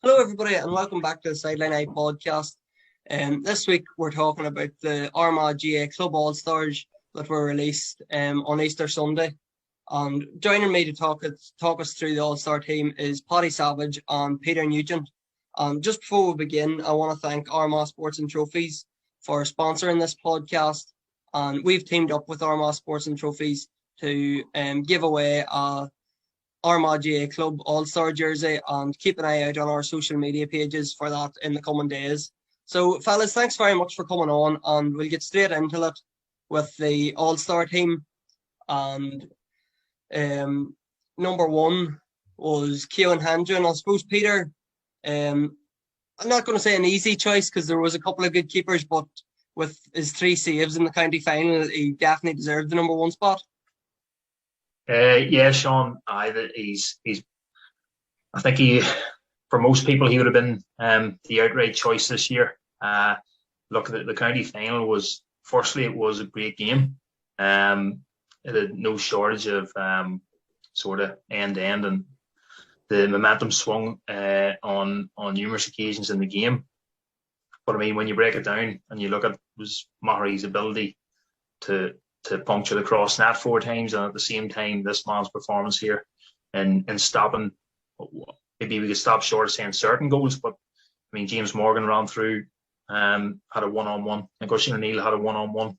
Hello, everybody, and welcome back to the Sideline Eye podcast. This week, we're talking about the Armagh GAA Club All-Stars that were released on Easter Sunday. And joining me to talk us through the All-Star team is Paddy Savage and Peter Nugent. Just before we begin, I want to thank Armagh Sports and Trophies for sponsoring this podcast. And we've teamed up with Armagh Sports and Trophies to give away a Armagh GAA Club All-Star jersey, and keep an eye out on our social media pages for that in the coming days. So, fellas, thanks very much for coming on, and we'll get straight into it with the All-Star team. And number one was Keown Handren. I suppose, Peter, I'm not going to say an easy choice because there was a couple of good keepers, but with his 3 saves in the county final, he definitely deserved the number one spot. Yeah, Sean. He's. I think for most people, he would have been the outright choice this year. Look, the county final was. Firstly, it was a great game. It had no shortage of sort of end to end, and the momentum swung on numerous occasions in the game. But I mean, when you break it down and you look at was Mahrary's ability to puncture the cross net 4 times, and at the same time this man's performance here in stopping, maybe we could stop short of saying certain goals, but I mean James Morgan ran through, had a one-on-one, and Gushin O'Neill had a one-on-one,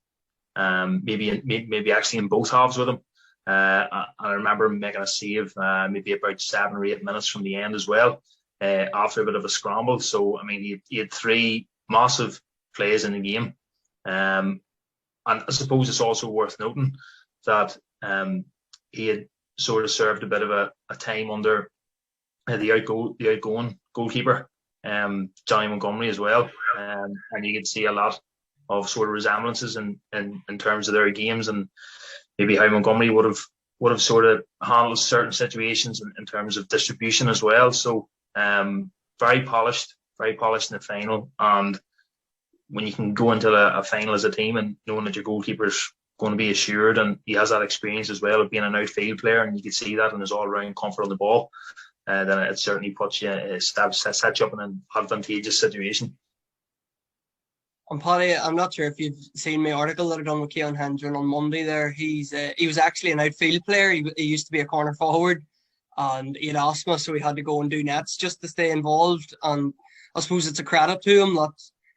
maybe actually in both halves with him. I remember him making a save maybe about 7 or 8 minutes from the end as well, after a bit of a scramble. So I mean he had 3 massive plays in the game. And I suppose it's also worth noting that he had sort of served a bit of a time under the outgoing goalkeeper, Johnny Montgomery as well. And you can see a lot of sort of resemblances in terms of their games, and maybe how Montgomery would have sort of handled certain situations in terms of distribution as well. So very polished in the final. And when you can go into a final as a team and knowing that your goalkeeper's going to be assured, and he has that experience as well of being an outfield player, and you can see that in his all-round comfort on the ball, then it certainly puts you, sets you up in an advantageous situation. And Paddy, I'm not sure if you've seen my article that I done with Keown Handren on Monday there. He was actually an outfield player. He used to be a corner forward, and he had asthma, so he had to go and do nets just to stay involved. And I suppose it's a credit to him that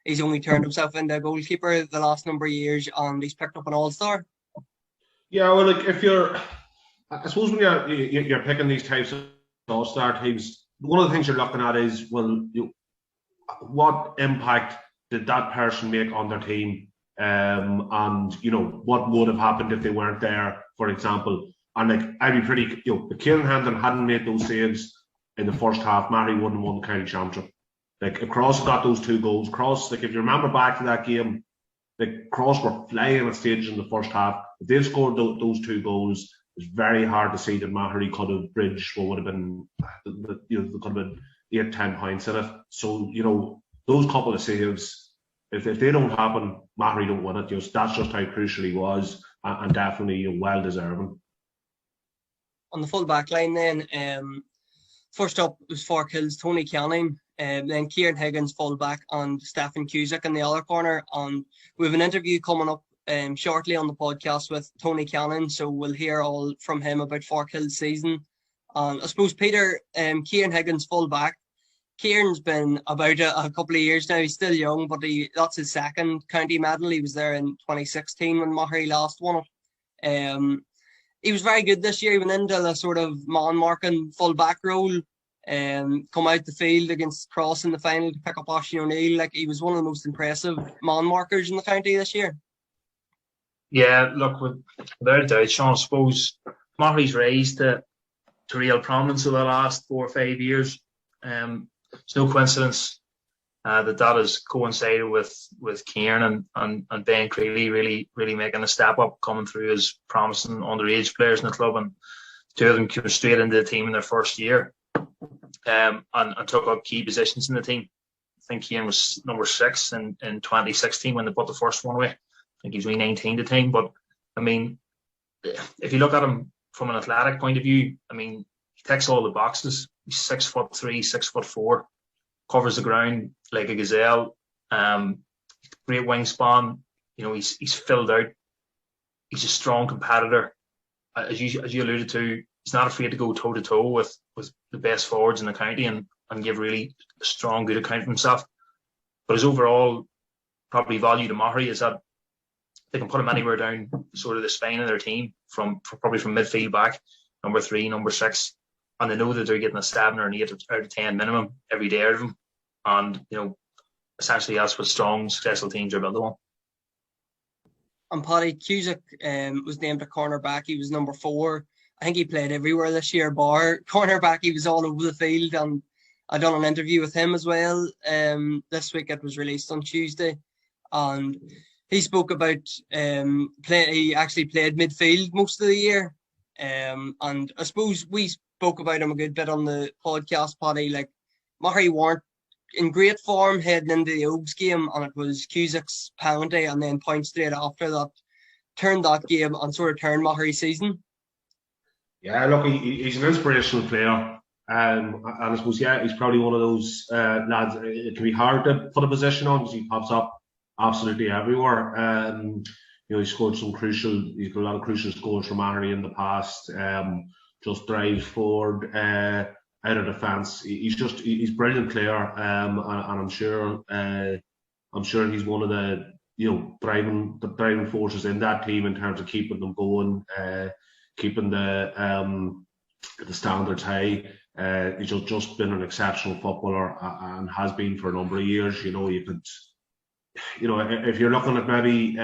he's only turned himself into a goalkeeper the last number of years, and he's picked up an all-star. Yeah, well, like I suppose when you're picking these types of all-star teams, one of the things you're looking at is, well, what impact did that person make on their team, and what would have happened if they weren't there, for example. And like, I'd be pretty, if Keown Handren hadn't made those saves in the first half, Mahrary wouldn't have won the county championship. Like, Cross got those 2 goals. Cross, like, if you remember back to that game, like, Cross were flying at stages in the first half. If they'd scored those 2 goals, it's very hard to see that Mahrary could have bridged what would have been, there could have been 8-10 points in it. So, those couple of saves, if they don't happen, Mahrary don't win it. That's just how crucial he was, and definitely well deserving. On the full back line then, first up was Forkhill's Tony Canning. Then Kieran Higgins full back, and Stefan Cusack in the other corner. And we have an interview coming up shortly on the podcast with Tony Cannon, so we'll hear all from him about Forkhill's season. And I suppose, Peter, Kieran Higgins full back. Kieran's been about a couple of years now. He's still young, but that's his 2nd county medal. He was there in 2016 when Mahrary last won it. He was very good this year. He went into the sort of man-marking full back role. Come out the field against Cross in the final to pick up Oisín O'Neill. Like, he was one of the most impressive man markers in the county this year. Yeah, look, without a doubt, Sean, I suppose Mahrary's raised to real prominence over the last 4 or 5 years. It's no coincidence that has coincided with Kieran and Ben Creeley really making a step up, coming through as promising underage players in the club, and 2 of them came straight into the team in their first year. And took up key positions in the team. I think Kieran was number 6 in 2016 when they put the first one away. I think he's only 19 the team. But, I mean, if you look at him from an athletic point of view, I mean, he ticks all the boxes. He's 6'3", 6'4", covers the ground like a gazelle. Great wingspan. He's filled out. He's a strong competitor. As you alluded to, he's not afraid to go toe to toe with the best forwards in the county and give really a strong, good account of himself. But his overall probably value to Mahari is that they can put him anywhere down sort of the spine of their team, probably from midfield back, number 3, number 6, and they know that they're getting a 7 or an 8 out of 10 minimum every day out of him. And essentially that's what strong, successful teams are built on. And Paddy, Cusack was named a cornerback. He was number 4. I think he played everywhere this year, bar cornerback. He was all over the field, and I done an interview with him as well. This week it was released on Tuesday, and he spoke about he actually played midfield most of the year. And I suppose we spoke about him a good bit on the podcast, Paddy. Like, Mahari weren't in great form heading into the Oaks game, and it was Cusack's penalty and then point straight after that turned that game and sort of turned Mahari's season. Yeah, look, he's an inspirational player. And I suppose, he's probably one of those lads. It can be hard to put a position on because he pops up absolutely everywhere. He's scored he's got a lot of crucial scores from Mahari in the past. Just drives forward, out of defence. He's a brilliant player, and I'm sure he's one of the driving forces in that team in terms of keeping them going, keeping the standards high. He's just been an exceptional footballer and has been for a number of years. If you're looking at maybe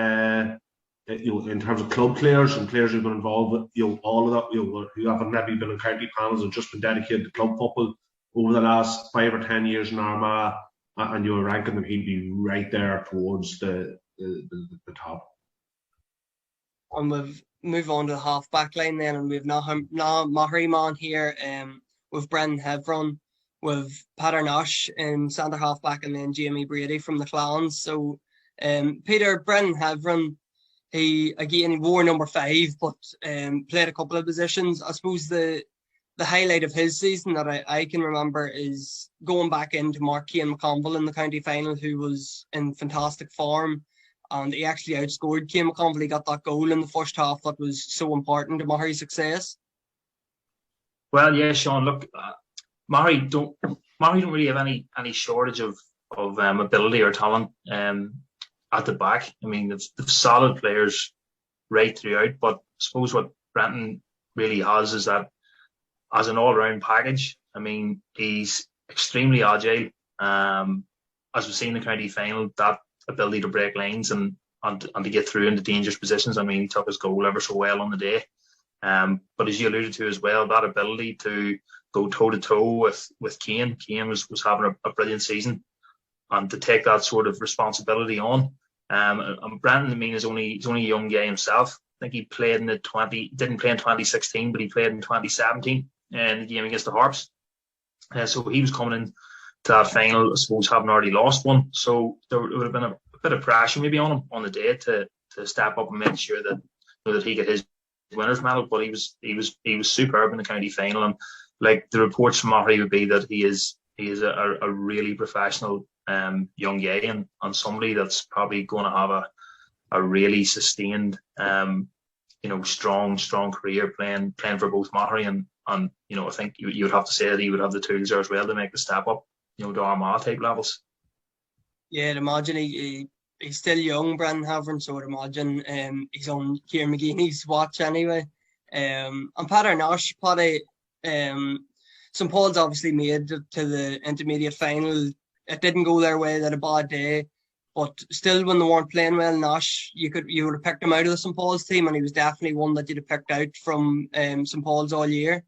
in terms of club players and players who've been involved with all of that, who haven't maybe been in county panels and just been dedicated to club football over the last 5 or 10 years in Armagh, and you're ranking them, he'd be right there towards the top. And we've move on to the half back line then, and we've now Mahari man here, with Brendan Hevron, with Peter Nash in centre half back, and then Jamie Brady from the Clans. So Peter, Brendan Hevron, he wore number 5, but played a couple of positions. I suppose the highlight of his season that I can remember is going back into Mark Cian McConville in the county final, who was in fantastic form, and he actually outscored Cian McConville. He got that goal in the first half that was so important to Mahari's success. Well, yeah, Sean, look, Mahari don't really have any shortage of ability or talent at the back. I mean, they've solid players right throughout, but I suppose what Brenton really has is that as an all-round package. I mean, he's extremely agile. As we've seen in the county final, that ability to break lines and to get through into dangerous positions. I mean, he took his goal ever so well on the day. But as you alluded to as well, that ability to go toe-to-toe with Cian. Cian was having a brilliant season, and to take that sort of responsibility on. And Brandon, I mean, he's only a young guy himself. I think he played in didn't play in 2016, but he played in 2017 in the game against the Harps. So he was coming in to that final, I suppose, having already lost one. So there would have been a bit of pressure maybe on him on the day to step up and make sure that he got his winner's medal. But he was superb in the county final, and like the reports from Mahari would be that he is a really professional young guy and somebody that's probably going to have a really sustained strong career playing for both Mahari and I think you would have to say that he would have the tools there as well to make the step up to Armagh type levels. Yeah, I'd imagine he's still young, Brendan Havern, so I'd imagine he's on Kieran McGeeney's watch anyway. And Peter Nash, Paddy, St Paul's obviously made it to the intermediate final. It didn't go their way, they had a bad day, but still when they weren't playing well, Nash, you would have picked him out of the St Paul's team, and he was definitely one that you'd have picked out from St Paul's all year.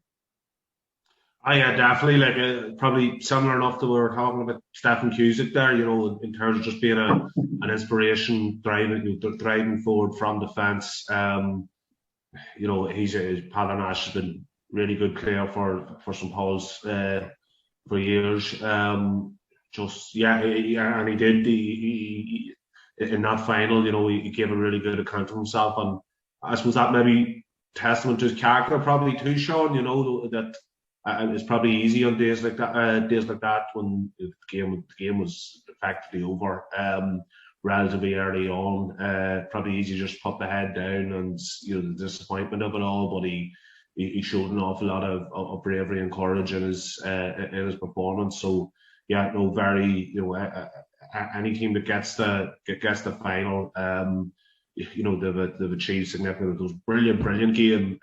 Yeah, definitely. Probably similar enough to what we were talking about Stephen Cusack there, in terms of just being an inspiration, driving forward from defence. Paddy Nash has been really good player for St Paul's for years. And he did. In that final, he gave a really good account of himself, and I suppose that maybe testament to his character, probably too, Sean. That it's probably easy on days like that when the game was effectively over, relatively early on. Probably easy to just put the head down and the disappointment of it all. But he showed an awful lot of bravery and courage in his performance. So yeah, no, very any team that gets the final, they've achieved significant. Those brilliant game.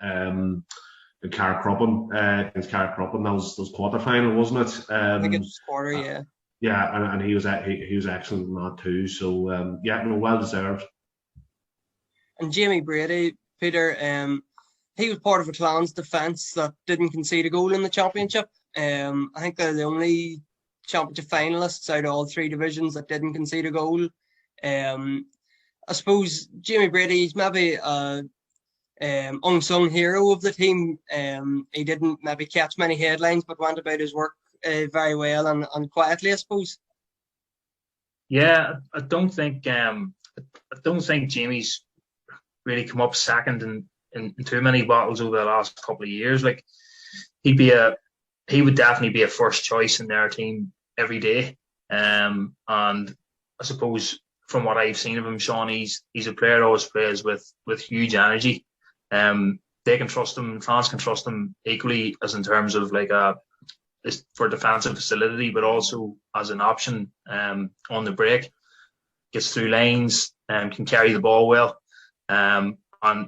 In Carcroppen, against Carcroppen, that was quarter final, wasn't it? I think it's quarter, yeah. Yeah, and he was excellent in that too. So well deserved. And Jamie Brady, Peter, he was part of a Clans defence that didn't concede a goal in the championship. I think they're the only championship finalists out of all three divisions that didn't concede a goal. I suppose Jamie Brady's maybe unsung hero of the team. He didn't maybe catch many headlines, but went about his work very well and quietly, I suppose. Yeah, I don't think Jamie's really come up second in too many battles over the last couple of years. Like he would definitely be a first choice in their team every day. And I suppose from what I've seen of him, Sean, he's a player who always plays with huge energy. They can trust him, fans can trust him equally as in terms of for defensive facility, but also as an option on the break. Gets through lanes, can carry the ball well, and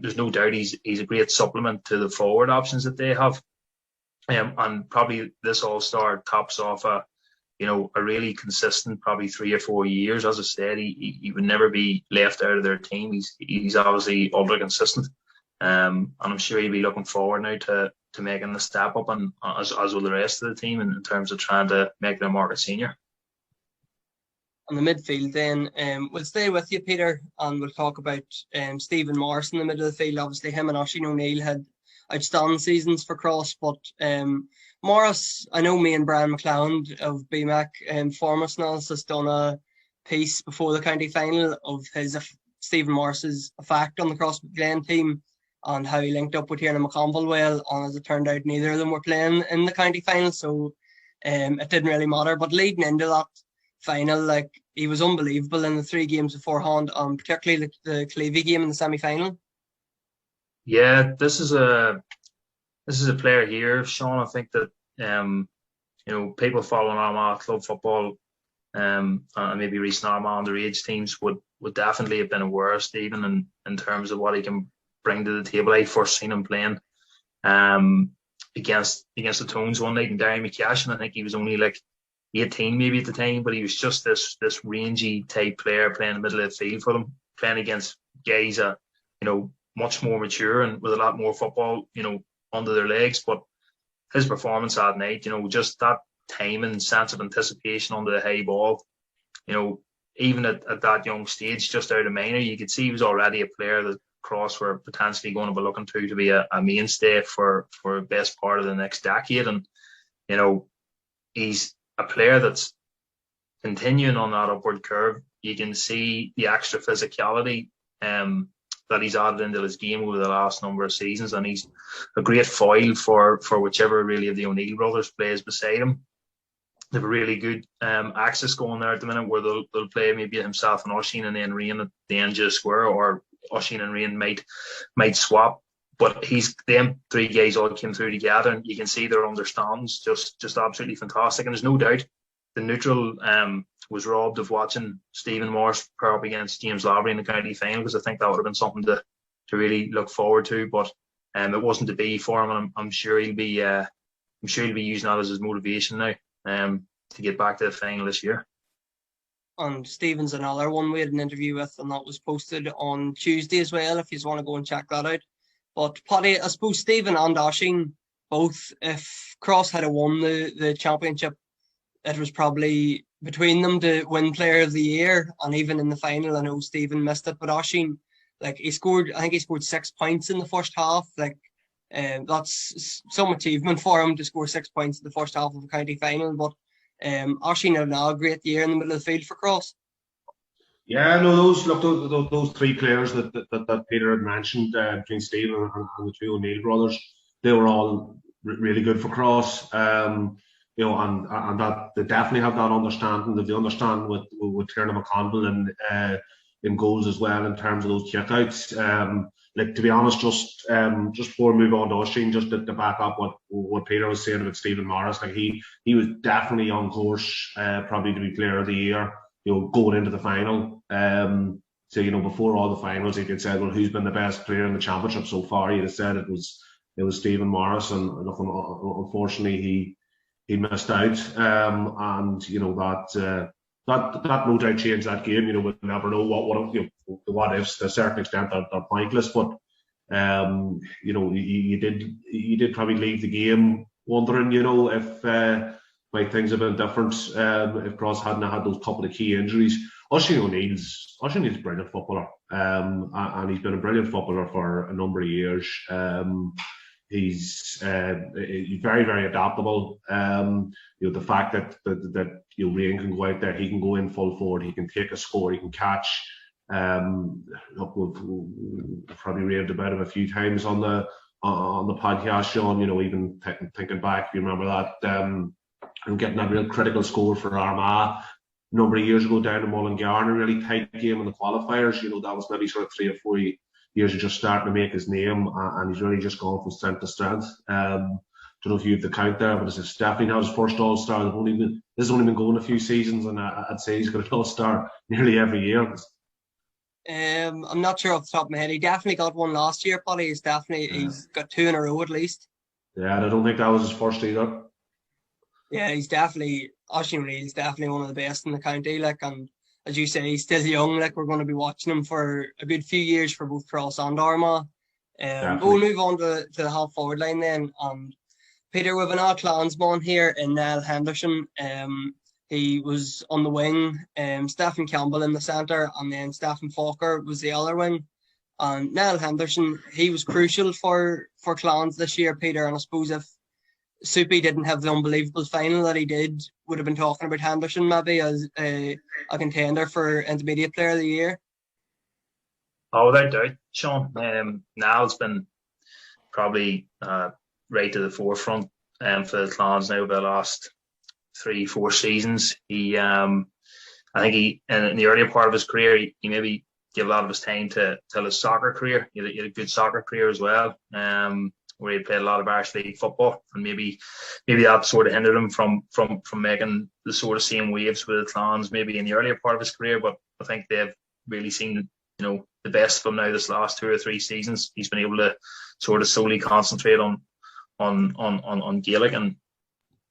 there's no doubt he's a great supplement to the forward options that they have. And probably this All-Star tops off a really consistent, probably 3 or 4 years. As I said, he would never be left out of their team. He's obviously ultra consistent. And I'm sure he'll be looking forward now to making the step up, and as will the rest of the team in terms of trying to make their mark a senior. On the midfield then, we'll stay with you, Peter, and we'll talk about Stephen Morris in the middle of the field. Obviously him and Oisin O'Neill had outstanding seasons for Cross, but Morris, I know me and Brian McLeod of BMAC Foremost Analysis done a piece before the county final of Stephen Morris's effect on the Cross Glen team and how he linked up with Tiernan McConville well, and as it turned out, neither of them were playing in the county final, so it didn't really matter. But leading into that final, he was unbelievable in the 3 games beforehand, and particularly the Clevie game in the semi-final. Yeah, this is a player here, Sean. I think that people following Armagh club football and maybe recent Armagh underage teams would definitely have been aware of Stephen in terms of what he can bring to the table. I first seen him playing against the Tones one night in Derry McCash, and I think he was only 18 maybe at the time, but he was just this rangy type player playing in the middle of the field for them, playing against guys much more mature and with a lot more football under their legs. But his performance that night, just that timing, sense of anticipation under the high ball, even at that young stage, just out of minor, you could see he was already a player that Cross were potentially going to be looking to be a mainstay for the best part of the next decade. And he's a player that's continuing on that upward curve. You can see the extra physicality that he's added into his game over the last number of seasons, and he's a great foil for whichever really of the O'Neill brothers plays beside him. They have a really good axis going there at the minute, where they'll play maybe himself and Oisin and then Rian at the end of the square, or Oisin and Rian might swap. But them 3 guys all came through together, and you can see their understands just absolutely fantastic. And there's no doubt the neutral was robbed of watching Stephen Morris pair up against James Lavery in the county final, because I think that would have been something to really look forward to. But it wasn't to be for him, and I'm sure he'll be using that as his motivation now to get back to the final this year. And Stephen's another one we had an interview with, and that was posted on Tuesday as well, if you want to go and check that out. But Paddy, I suppose Stephen and Oisin both, if Cross had won the championship, it was probably between them to win Player of the Year. And even in the final, I know Stephen missed it, but Oisin, he scored 6 points in the first half. That's some achievement for him to score 6 points in the first half of a county final. But Oisin had now a great year in the middle of the field for Cross. Yeah, no, those 3 players that Peter had mentioned, between Stephen and the 2 O'Neill brothers, they were all really good for Cross. You know, and that they definitely have that understanding. That they understand with Tiernan McConville and in goals as well in terms of those kickouts. Like, to be honest, just before we move on to Oisin, just to back up what Peter was saying about Stephen Morris, like he was definitely on course, probably to be Player of the Year, you know, going into the final. So, you know, before all the finals, he could say, well, who's been the best player in the championship so far? He'd have said it was Stephen Morris, and unfortunately he missed out. And you know that no doubt changed that game. You know, we'll never know what ifs to a certain extent are pointless, but you know, you did probably leave the game wondering, you know, if might things have been different if Cross hadn't had those couple of key injuries. Oisin O'Neill's a brilliant footballer, and he's been a brilliant footballer for a number of years. He's very, very adaptable. You know, the fact that you know, Rian can go out there, he can go in full forward, he can take a score, he can catch. Look, we've probably raved about him a few times on the podcast, Sean. You know, even thinking back, if you remember that, getting that real critical score for Armagh a number of years ago down in Mullingar, a really tight game in the qualifiers. You know, that was maybe sort of 3 or 4 years of just starting to make his name, and he's really just gone from strength to strength. Don't know if you have the count there, but it's definitely now his first All-Star. This has only been going a few seasons, and I'd say he's got an All-Star nearly every year. I'm not sure off the top of my head. He definitely got one last year, Paddy. He's got 2 in a row at least. Yeah, and I don't think that was his first either. Yeah, Oisin O'Neill's definitely one of the best in the county. Like, and as you say, he's still young. Like, we're going to be watching him for a good few years for both Cross and Armagh. But we'll move on to the half forward line then. Peter, we've an old clansman here in Niall Henderson. He was on the wing, Stephen Campbell in the centre, and then Stephen Falker was the other wing. And Niall Henderson, he was crucial for Clans this year, Peter. And I suppose if Soupy didn't have the unbelievable final that he did, would have been talking about Henderson maybe as a contender for Intermediate Player of the Year. Oh, without doubt, Sean. Niall's been probably right to the forefront for the Clans now over the last 3-4 seasons. I think he in the earlier part of his career, he maybe gave a lot of his time to his soccer career. He had a good soccer career as well, where he played a lot of Irish League football, and maybe that sort of hindered him from making the sort of same waves with the Clans maybe in the earlier part of his career. But I think they've really seen, you know, the best of him now this last 2 or 3 seasons. He's been able to sort of solely concentrate on Gaelic, and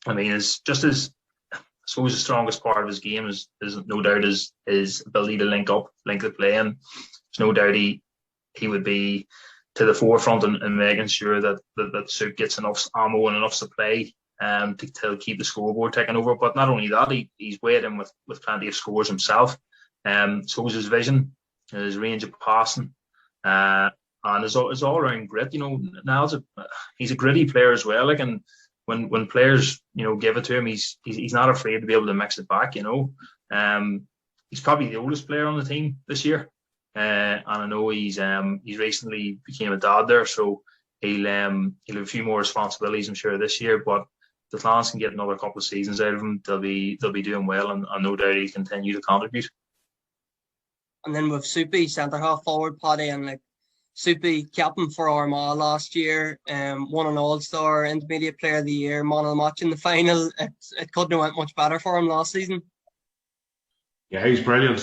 I mean, I suppose the strongest part of his game is no doubt his ability to link the play, and there's no doubt he would be to the forefront and making sure that Soup gets enough ammo and enough supply to keep the scoreboard taken over. But not only that, he's weighed in with plenty of scores himself. So is his vision, his range of passing, and his all-round grit. You know, he's a gritty player as well. Like, and when players, you know, give it to him, he's not afraid to be able to mix it back. You know, he's probably the oldest player on the team this year. And I know he's recently became a dad there, so he'll have a few more responsibilities, I'm sure, this year. But the Clans can get another couple of seasons out of him, they'll be doing well, and no doubt he'll continue to contribute. And then with Soupy, centre half forward, Paddy, and like Soupy captain for Armagh last year, won an All-Star, Intermediate Player of the Year, man of the match in the final. It couldn't have went much better for him last season. Yeah, he's brilliant.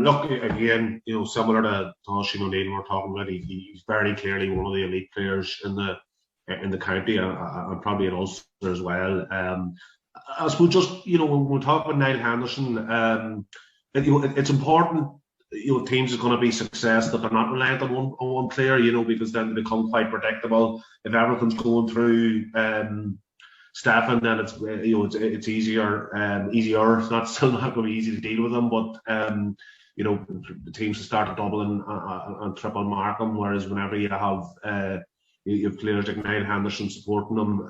Look, again, you know, similar to Oisin O'Neill we're talking about, he's very clearly one of the elite players in the county, and probably in Ulster as well. I suppose just, you know, when we talk about Niall Henderson, it's important, you know, teams are going to be success that they're not reliant on one player, you know, because then they become quite predictable. If everything's going through Stefan, then it's, you know, it's easier. It's not still not going to be easy to deal with them, but you know, the teams will start to double and triple mark them. Whereas whenever you have players like Niall Henderson supporting them,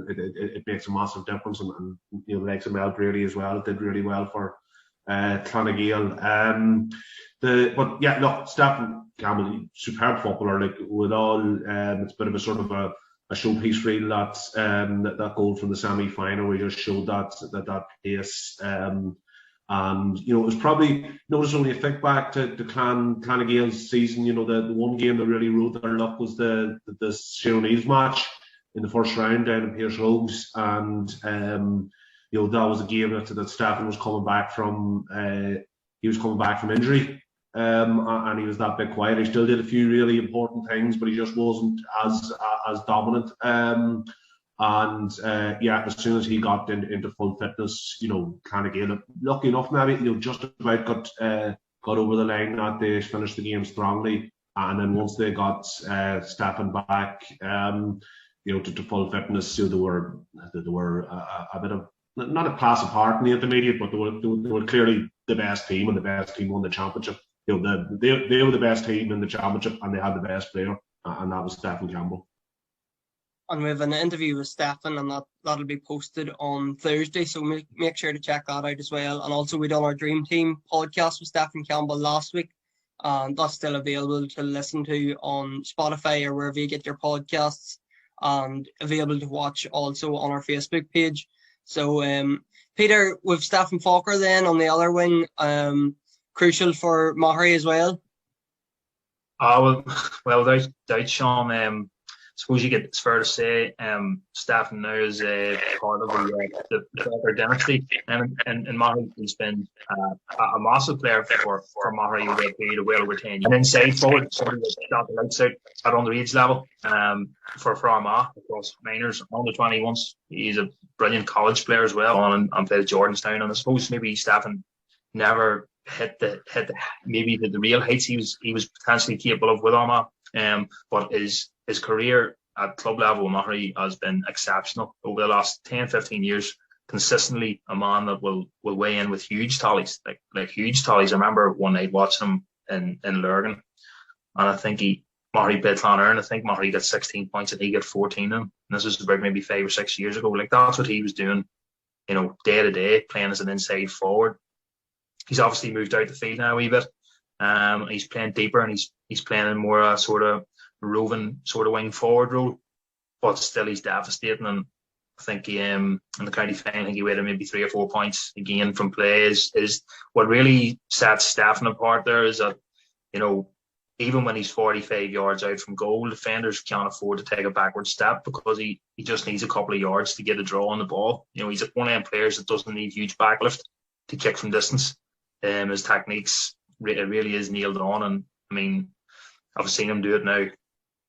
it makes a massive difference. And you know, like Mel Brady as well, it did really well for Clonagale. But yeah, look, Stephen Campbell, superb footballer. Like with all, it's a bit of a sort of showpiece reel, that goal from the semi-final. We just showed that pace. And it was probably, notice when you think back to Clan Gael's season, the one game that really rode their luck was the Sheernese match in the first round down in Pearse Rogues, and that was a game that Stephen was coming back from. He was coming back from injury, and he was that bit quiet. He still did a few really important things, but he just wasn't as dominant. As soon as he got into full fitness, Clan Gael, lucky enough maybe, just about got over the line that day, finished the game strongly, and then once they got Stephen back, to full fitness, they were a bit of, not a class apart in the intermediate, but they were clearly the best team, and the best team won the championship. They were the best team in the championship, and they had the best player, and that was Stephen Campbell. And we have an interview with Stephen, and that'll be posted on Thursday, so make sure to check that out as well. And also, we done our Dream Team podcast with Stephen Campbell last week, and that's still available to listen to on Spotify or wherever you get your podcasts, and available to watch also on our Facebook page. So, Peter, with Stephen Falker then on the other wing, crucial for Mahary as well. Well, without Sean, suppose it's fair to say, Stephen now is part of the Falker dynasty, and Mahary has been a massive player for Mahary over a period of well over 10 years. And inside forward, somebody that's got the lights out at underage level for Armagh across minors, under 21s. He's a brilliant college player as well, and played at Jordanstown. And I suppose maybe Stephen never hit the real heights he was potentially capable of with Armagh, but his career at club level with Mahary has been exceptional over the last 10-15 years. Consistently a man that will weigh in with huge tallies, like huge tallies. I remember one night watching him in Lurgan, and I think Mahary played Clonerne. I think Mahary got 16 points and he got 14 in them. And this was about maybe 5 or 6 years ago. Like, that's what he was doing, day to day, playing as an inside forward. He's obviously moved out the field now a wee bit. He's playing deeper, and he's playing in more a sort of roving sort of wing forward role, but still he's devastating. And I think he in the county final, I think he waited maybe 3 or 4 points again from play. Is what really sets Stephen apart there is that, even when he's 45 yards out from goal, defenders can't afford to take a backward step, because he just needs a couple of yards to get a draw on the ball. He's one of them players that doesn't need huge backlift to kick from distance. His techniques, it really is nailed on. And I mean, I've seen him do it now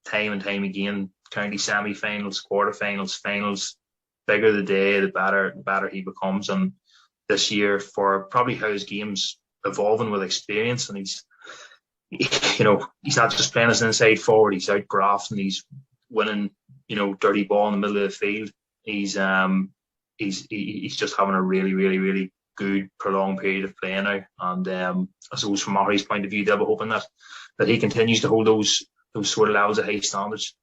time and time again. County semi-finals, quarter-finals, finals. Bigger the day, the better he becomes. And this year, for probably how his game's evolving with experience, and he's not just playing as an inside forward. He's out grafting. He's winning, dirty ball in the middle of the field. He's just having a really, really, really good prolonged period of play now. And I suppose from Mahary's point of view, they'll be hoping that he continues to hold those sort of levels of high standards.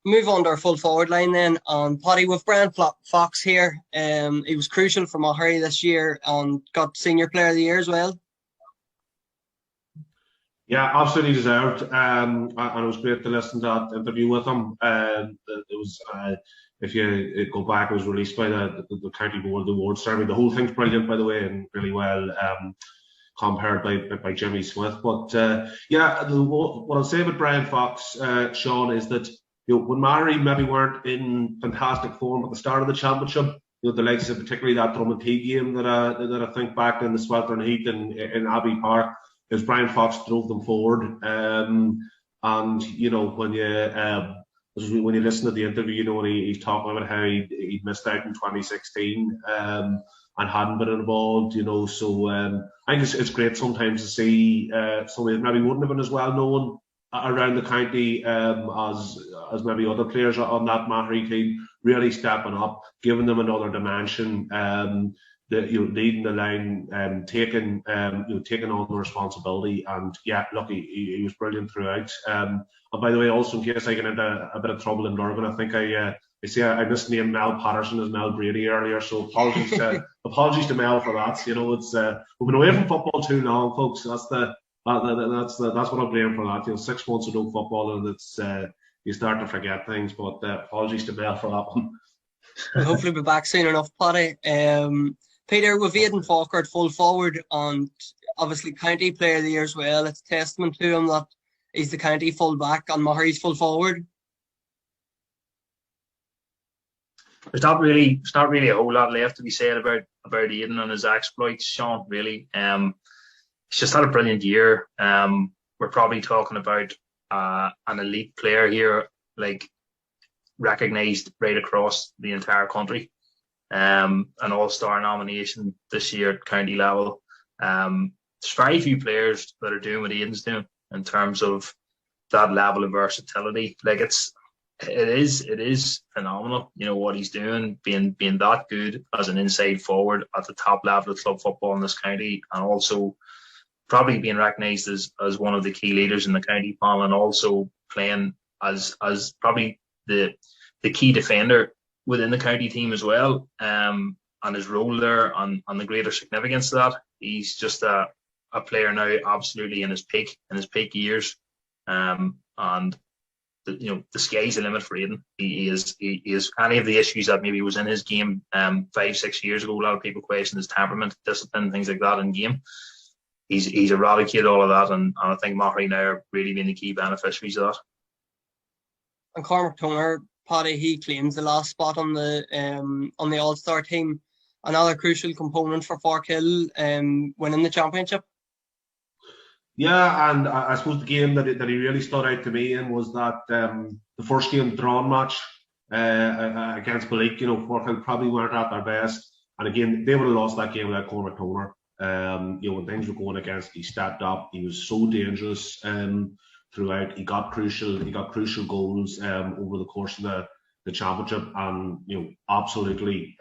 Move on to our full forward line then, and Paddy, with Brian Fox here, he was crucial for Mahary this year and got Senior Player of the Year as well. Yeah, absolutely deserved. And it was great to listen to that interview with him. It was, if you go back, it was released by the County Board Awards ceremony. The whole thing's brilliant, by the way, and really well compared by Jimmy Smith. But what I'll say about Brian Fox, Sean, is that when Mahary maybe weren't in fantastic form at the start of the championship, the likes of particularly that Drummond game that I think back in the sweltering heat in Abbey Park, is Brian Fox drove them forward. And when you listen to the interview, when he's talking about how he missed out in 2016 and hadn't been involved, so I think it's great sometimes to see somebody that maybe wouldn't have been as well known around the county as maybe other players on that Mahary team, really stepping up, giving them another dimension, leading the line, taking on the responsibility. And look, he was brilliant throughout. And by the way, also in case I get into a bit of trouble in Durban, I think I misnamed Mel Patterson as Mel Brady earlier, so apologies to Mel for that. It's we've been away from football too long, folks. That's what I'm blaming for that. 6 months of no football, and it's you start to forget things. But apologies to Mel for that one. We'll hopefully be back soon enough, Paddy. Peter, with Year and Forkhill full forward and obviously county player of the year as well, it's a testament to him that he's the county full back and Mahry's full forward. There's not really a whole lot left to be said about Aidan and his exploits, Sean, really. He's just had a brilliant year. We're probably talking about an elite player here, like recognised right across the entire country. An all-star nomination this year at county level. There's very few players that are doing what Aidan's doing in terms of that level of versatility. Like it is phenomenal, you know, what he's doing, being that good as an inside forward at the top level of club football in this county, and also probably being recognised as one of the key leaders in the county panel, and also playing as probably the key defender within the county team as well, and his role there and the greater significance of that. He's just a player now absolutely in his peak years, and the sky's the limit for Aidan. He is any of the issues that maybe was in his game 5-6 years ago. A lot of people question his temperament, discipline, things like that in game. He's eradicated all of that, and I think Mahry now are really being the key beneficiaries of that. And Cormac Toner, Paddy, he claims the last spot on the All-Star team. Another crucial component for Forkhill winning the championship. Yeah, and I suppose the game that he really stood out to me in was that the first game drawn match against Balik. You know, Forkhill probably weren't at their best, and again they would have lost that game without Cormac Toner. You know, when things were going against, he stepped up. He was so dangerous throughout. He got crucial goals over the course of the championship, and you know, absolutely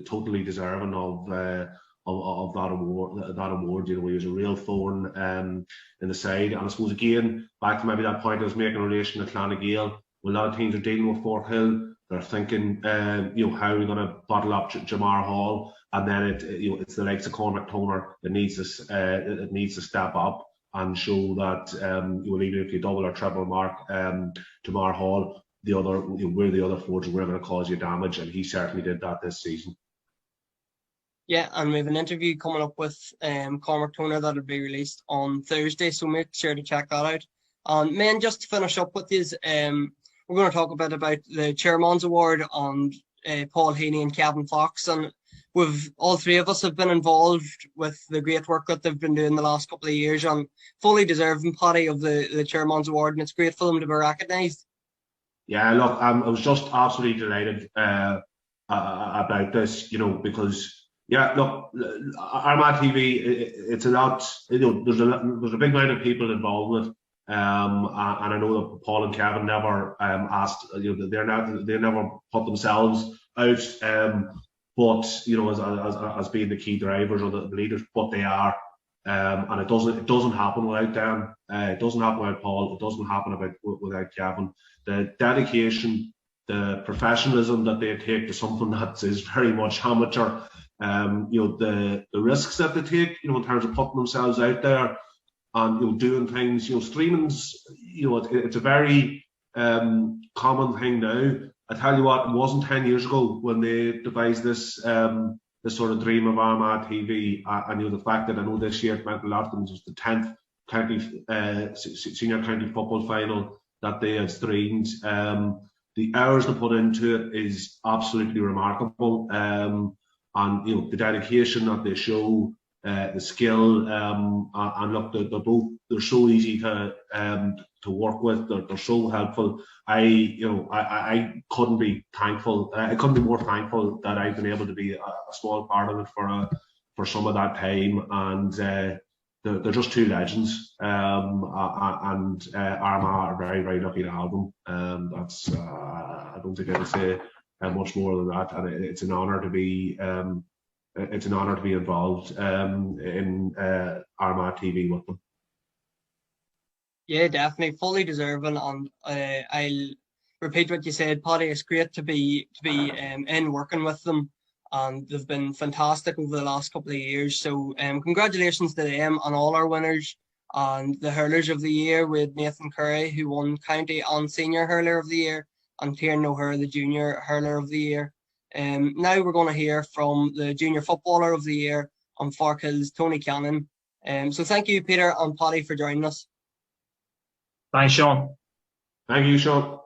totally deserving of that award. You know, he was a real thorn in the side. And I suppose again, back to maybe that point I was making in relation to Clonagale, when a lot of teams are dealing with Forkhill, they're thinking, you know, how are we going to bottle up Jamar Hall? And then it's the likes of Cormac Toner that needs to step up and show that even if you double or triple mark Jamar Hall, we're the other forwards, we're going to cause you damage, and he certainly did that this season. Yeah, and we have an interview coming up with Cormac Toner that'll be released on Thursday, so make sure to check that out. And men, just to finish up with you, we're going to talk a bit about the Chairman's Award and Paul Heaney and Kevin Fox, and all three of us have been involved with the great work that they've been doing the last couple of years, and fully deserving, Paddy, of the Chairman's Award, and it's great for them to be recognised. Yeah, look, I was just absolutely delighted about this, you know, because look, Armagh TV, it's a lot. You know, there's a big amount of people involved with it, and I know that Paul and Kevin never asked. You know, they never put themselves out. But you know, as being the key drivers or the leaders, but they are, and it doesn't happen without them. It doesn't happen without Paul. It doesn't happen without Kevin. The dedication, the professionalism that they take to something that is very much amateur. You know, the risks that they take, you know, in terms of putting themselves out there and, you know, doing things. You know, streaming's, you know, it's a very common thing now. I tell you what, it wasn't 10 years ago when they devised this sort of dream of Armagh TV. And you know, the fact that I know this year it meant a lot to them, was the 10th senior county football final that they have streamed. The hours they put into it is absolutely remarkable. And you know, the dedication that they show, the skill, and look, they're so easy to work with. They're so helpful. I couldn't be thankful. I couldn't be more thankful that I've been able to be a small part of it for some of that time. And they're just two legends. And Armagh are very, very lucky to have them. That's I don't think I can say much more than that. And it's an honour to be. It's an honour to be involved in Armagh TV with them. Yeah, definitely, fully deserving, and I'll repeat what you said, Paddy. It's great to be in working with them, and they've been fantastic over the last couple of years. So, congratulations to them and all our winners, And the hurlers of the year with Nathan Curry, who won county and senior hurler of the year, and Tiernan O'Hare, the junior hurler of the year. Now we're going to hear from the junior footballer of the year on Forkhill's Tony Cannon. So thank you, Peter and Paddy, for joining us. Thanks, Sean. Thank you, Sean.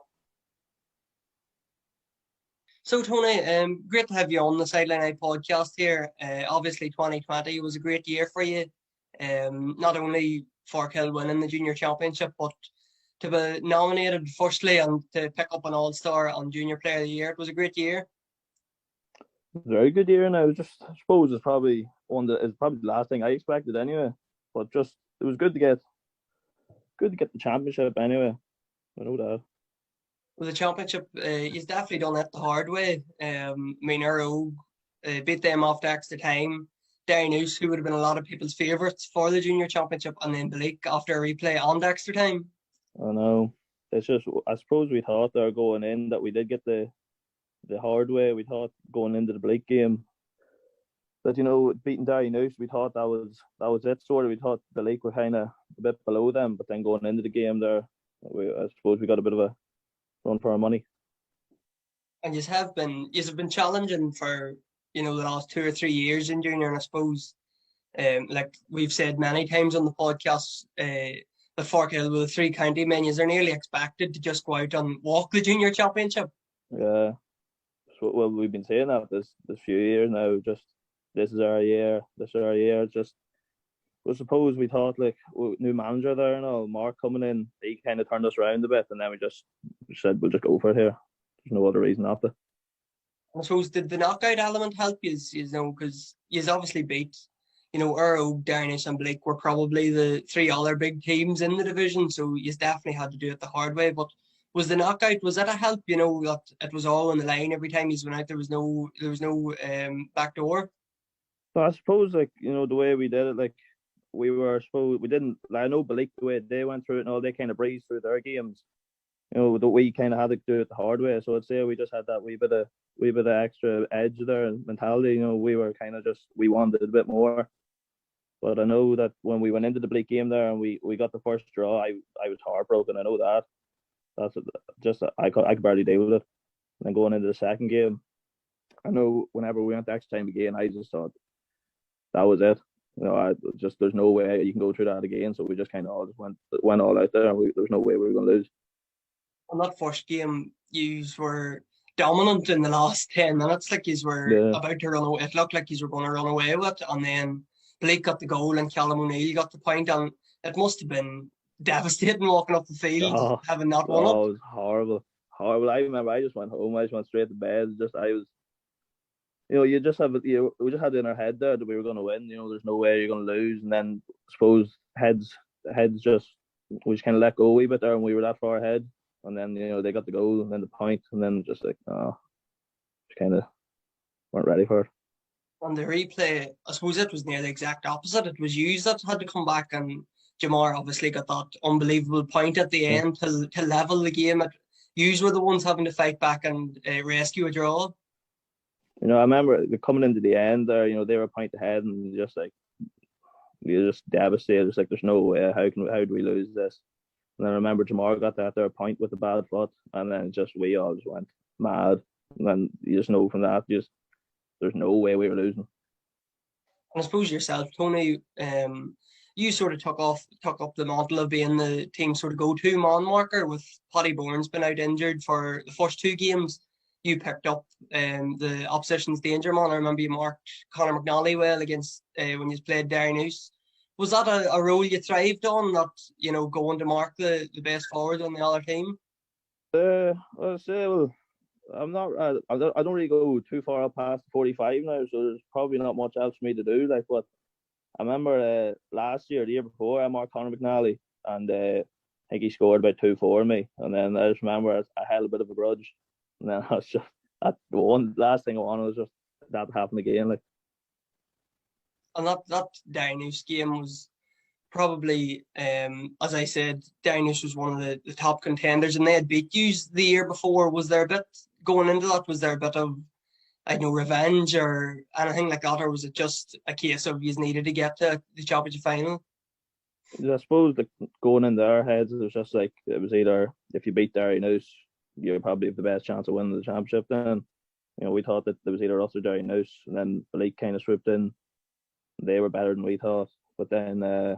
So, Tony, great to have you on the Sideline Eye podcast here. Obviously, 2020 was a great year for you. Not only Forkhill winning the junior championship, but to be nominated firstly and to pick up an all-star on junior player of the year. It was a great year. Very good year, and I suppose it's probably the last thing I expected anyway. But just it was good to get the championship anyway. I know that. Well, the championship, he's definitely done it the hard way. Armagh beat them off the extra time. Derrynoosh, who would have been a lot of people's favourites for the junior championship, and then Blake after a replay on the extra time. I know. It's just I suppose we thought there going in that we did get the hard way. We thought going into the Blake game that beating Derrynoosh, we thought that was it sort of. We thought the Blake were kind of a bit below them, but then going into the game there, I suppose we got a bit of a run for our money. And you have been challenging for the last 2 or 3 years in junior, and I suppose like we've said many times on the podcast, the Forkhill with the 3 county men, are nearly expected to just go out and walk the junior championship. Yeah, well, we've been saying that this few years now. Just this is our year. Just I suppose we thought new manager there and all, Mark coming in, he kind of turned us around a bit, and then we just said we'll just go for it here. There's no other reason after. I suppose did the knockout element help you? Because you obviously beat, Arrow, Derrynoosh and Blake were probably the 3 other big teams in the division, so you definitely had to do it the hard way. But was the knockout, was that a help? That it was all on the line every time you went out. There was no back door. So I suppose the way we did it, we didn't. I know Blake, the way they went through it and all, they kind of breezed through their games. That we kind of had to do it the hard way. So I'd say we just had that wee bit of extra edge there and mentality. We were kind of we wanted a bit more. But I know that when we went into the Blake game there and we got the first draw, I was heartbroken. I know that. I could barely deal with it. And then going into the second game, I know whenever we went the extra time again, I just thought that was it. There's no way you can go through that again. So we just kind of all just went all out there, and there was no way we were going to lose. On that first game, you were dominant in the last 10 minutes. You were about to run away. It looked like you were going to run away with it. And then Blake got the goal and Callum O'Neill got the point. And it must have been devastating walking up the field, having not won it. It was horrible. I remember I just went home. I just went straight to bed. We just had it in our head there that we were going to win. There's no way you're going to lose. And then I suppose heads we just kind of let go a wee bit there, and we were that far ahead. And then they got the goal and then the point, and then just kind of weren't ready for it. On the replay, I suppose it was near the exact opposite. It was you that had to come back, and Jamar obviously got that unbelievable point at the end to level the game. You were the ones having to fight back and rescue a draw. I remember coming into the end there. They were a point ahead, and you're just devastated. It's there's no way. How do we lose this? And then I remember Jamar got that there point with the bad foot, and then we all just went mad. And then you just know from that, there's no way we were losing. And I suppose yourself, Tony, you sort of took up the mantle of being the team sort of go-to man marker, with Paddy Bourne's been out injured for the first 2 games. You picked up the opposition's danger man. I remember you marked Conor McNally well against when you played Derrynoosh. Was that a role you thrived on, that going to mark the best forward on the other team? I'll say, I'm not. I don't really go too far up past 45 now, so there's probably not much else for me to do. But I remember last year, the year before, I marked Conor McNally, and I think he scored about 2 for me. And then I just remember I held a bit of a grudge, and then I was just the last thing I wanted was just that to happen again. And that Derrynoosh game was probably, as I said, Derrynoosh was one of the top contenders, and they had beat you the year before. Was there a bit going into that? Was there a bit of, revenge or anything like that, or was it just a case of you needed to get to the championship final? I suppose like going into our heads, it was just like it was either if you beat Derrynouse, you probably have the best chance of winning the championship. Then we thought that there was either us or Derrynouse, and then Blake kind of swooped in. They were better than we thought, but then I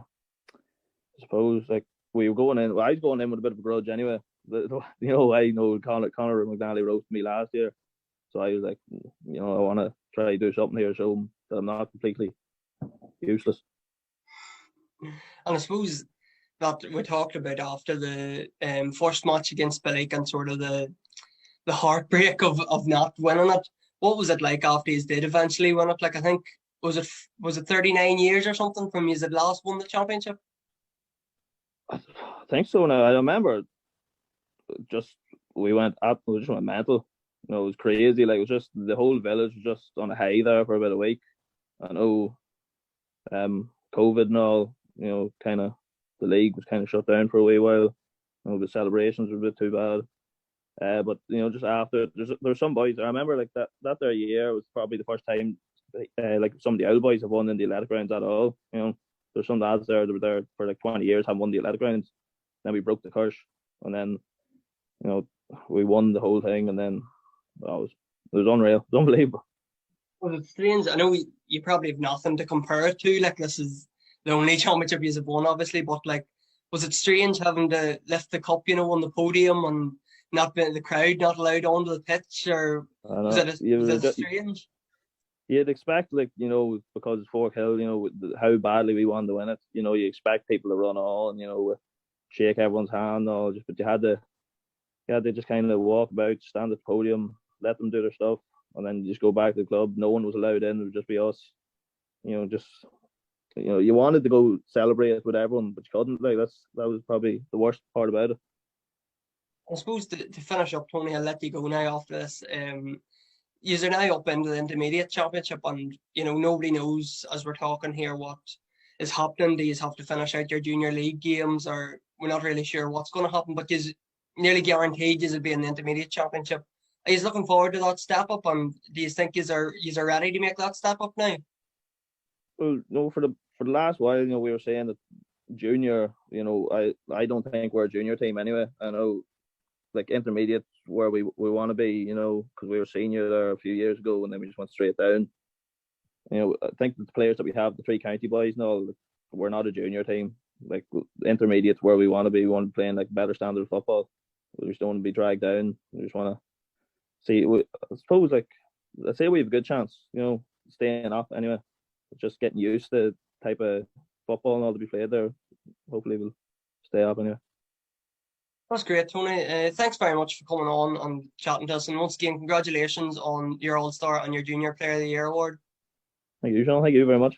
suppose like we were going in. Well, I was going in with a bit of a grudge anyway. I know Conor McNally roasted me last year, so I was like, I want to try to do something here, show them that I'm not completely useless. And I suppose that we talked about after the first match against Billy and sort of the heartbreak of not winning it. What was it like after you did eventually win it? Like I think was it 39 years or something from you had last won the championship? I think so. Now I remember we just went mental. It was crazy. Like it was just the whole village was just on a high there for about a week. I know, COVID and all. Kind of the league was kind of shut down for a wee while. The celebrations were a bit too bad. But just after, there's some boys. I remember like that their year was probably the first time like some of the old boys have won in the athletic grounds at all. There's some lads there that were there for like 20 years, haven't won the athletic grounds. Then we broke the curse, and then we won the whole thing, and then it was unreal, it was unbelievable. Was it strange? I know you probably have nothing to compare it to. Like this is the only championship you have won, obviously. But like, was it strange having to lift the cup, on the podium and not being the crowd not allowed onto the pitch, or was it strange? You'd expect, like, because it's Forkhill, how badly we wanted to win it. You expect people to run on, shake everyone's hand, all. But you had to just kind of walk about, stand at the podium, let them do their stuff, and then just go back to the club. No one was allowed in; it would just be us. You wanted to go celebrate with everyone, but you couldn't. Like that was probably the worst part about it. I suppose to finish up, Tony, I'll let you go now after this. You're now up into the intermediate championship, and nobody knows as we're talking here what is happening. Do you have to finish out your junior league games, or we're not really sure what's going to happen? But you're nearly guaranteed you'll be in the intermediate championship. Are you looking forward to that step up, and do you think you're ready to make that step up now? Well, no, for the last while, we were saying that junior, I don't think we're a junior team anyway. I know, like intermediate where we want to be, because we were senior there a few years ago, and then we just went straight down. I think the players that we have, the three county boys, we're not a junior team. Like intermediate's where we want to be. We want to be playing like better standard of football. We just don't want to be dragged down. We just want to see. I suppose, like, I'd say we have a good chance, staying up anyway. Just getting used to the type of football and all to be played there. Hopefully we'll stay up anyway. That's great, Tony. Thanks very much for coming on and chatting to us. And once again, congratulations on your All-Star and your Junior Player of the Year award. Thank you, Sean. Thank you very much.